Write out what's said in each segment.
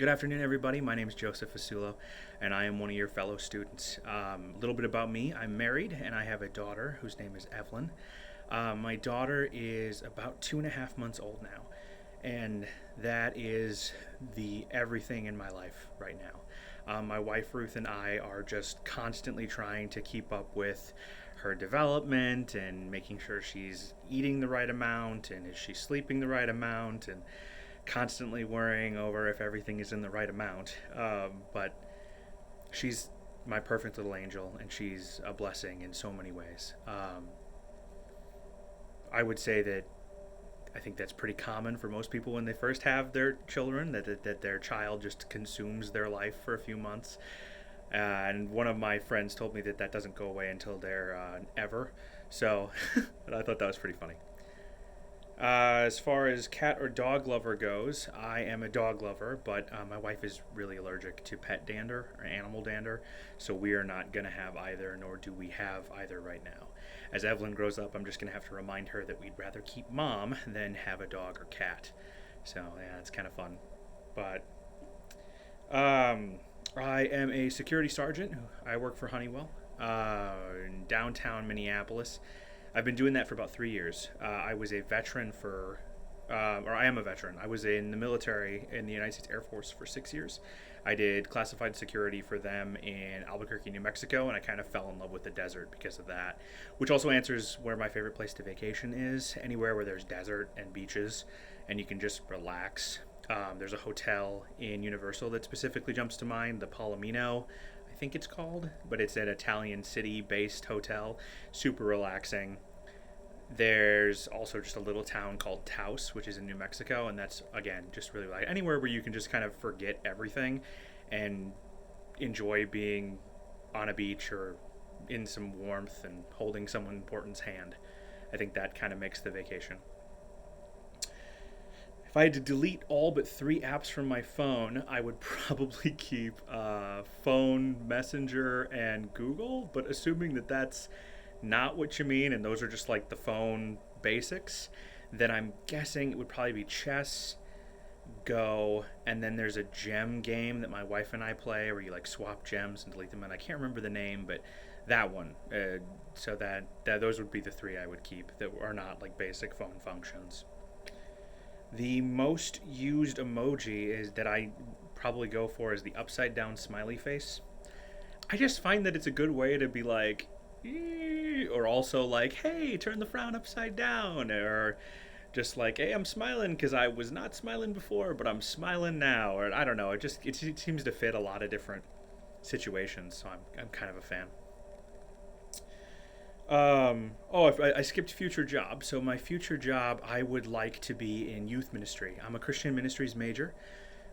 Good afternoon, everybody. My name is Joseph Fasulo, and I am one of your fellow students. A little bit about me: I'm married, and I have a daughter whose name is Evelyn. My daughter is about 2.5 months old now, and that is the everything in my life right now. My wife Ruth and I are just constantly trying to keep up with her development and making sure she's eating the right amount and is she sleeping the right amount and constantly worrying over if everything is in the right amount. But she's my perfect little angel, and she's a blessing in so many ways. I would say that I think that's pretty common for most people when they first have their children, that their child just consumes their life for a few months. And one of my friends told me that that doesn't go away until they're ever. So I thought that was pretty funny. As far as cat or dog lover goes, I am a dog lover, but my wife is really allergic to pet dander or animal dander, so we are not going to have either, nor do we have either right now. As Evelyn grows up, I'm just going to have to remind her that we'd rather keep mom than have a dog or cat. So, yeah, it's kind of fun. But I am a security sergeant. I work for Honeywell in downtown Minneapolis. I've been doing that for about 3 years. I was a veteran or I am a veteran. I was in the military in the United States Air Force for 6 years. I did classified security for them in Albuquerque, New Mexico, and I kind of fell in love with the desert because of that, which also answers where my favorite place to vacation is: anywhere where there's desert and beaches and you can just relax. There's a hotel in Universal that specifically jumps to mind, the Palomino, I think it's called, but it's an Italian city-based hotel, super relaxing. There's also just a little town called Taos, which is in New Mexico, and that's, again, just really like anywhere where you can just kind of forget everything and enjoy being on a beach or in some warmth and holding someone important's hand. I think that kind of makes the vacation. If I had to delete all but 3 apps from my phone, I would probably keep phone, Messenger, and Google. But assuming that that's not what you mean, and those are just like the phone basics, then I'm guessing it would probably be chess, Go, and then there's a gem game that my wife and I play where you like swap gems and delete them. And I can't remember the name, but that one. So that those would be the 3 I would keep that are not like basic phone functions. The most used emoji is that I probably go for is the upside down smiley face. I just find that it's a good way to be like, "Eee," or also like, hey, turn the frown upside down, or just like, hey, I'm smiling because I was not smiling before, but I'm smiling now, or I don't know. It seems to fit a lot of different situations, so I'm kind of a fan. I skipped future job. So my future job, I would like to be in youth ministry. I'm a Christian ministries major,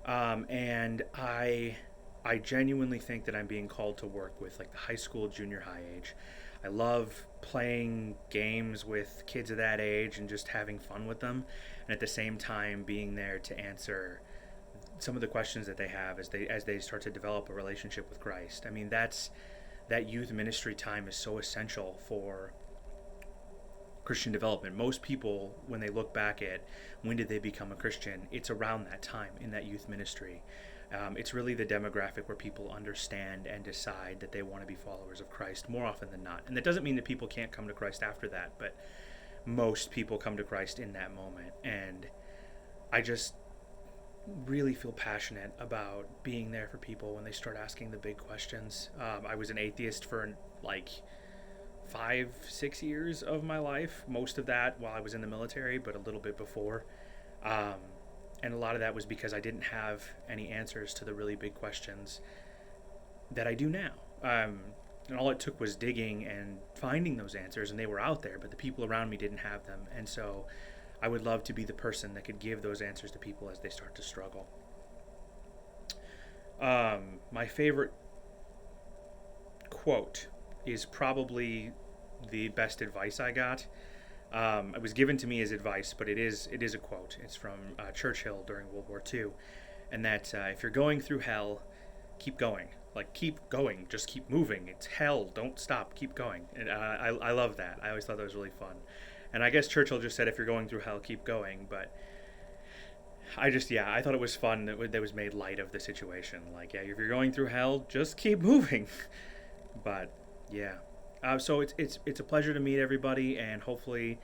and I genuinely think that I'm being called to work with like the high school, junior high age. I love playing games with kids of that age and just having fun with them, and at the same time being there to answer some of the questions that they have as they start to develop a relationship with Christ. I mean, that youth ministry time is so essential for Christian development. Most people, when they look back at when did they become a Christian, it's around that time in that youth ministry. It's really the demographic where people understand and decide that they want to be followers of Christ more often than not. And that doesn't mean that people can't come to Christ after that, but most people come to Christ in that moment. And I just really feel passionate about being there for people when they start asking the big questions. I was an atheist for like 5-6 years of my life, most of that while I was in the military, but a little bit before. Um, and a lot of that was because I didn't have any answers to the really big questions that I do now. And all it took was digging and finding those answers, and they were out there, but the people around me didn't have them. And so I would love to be the person that could give those answers to people as they start to struggle. My favorite quote is probably the best advice I got. It was given to me as advice, but it is a quote. It's from Churchill during World War II, and that if you're going through hell, keep going. Like, keep going, just keep moving. It's hell, don't stop, keep going. And I love that. I always thought that was really fun. And I guess Churchill just said, if you're going through hell, keep going. But I just, yeah, I thought it was fun that was made light of the situation. Like, yeah, if you're going through hell, just keep moving. But yeah, so it's a pleasure to meet everybody, and hopefully,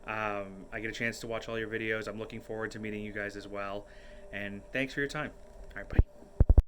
I get a chance to watch all your videos. I'm looking forward to meeting you guys as well. And thanks for your time. All right, bye.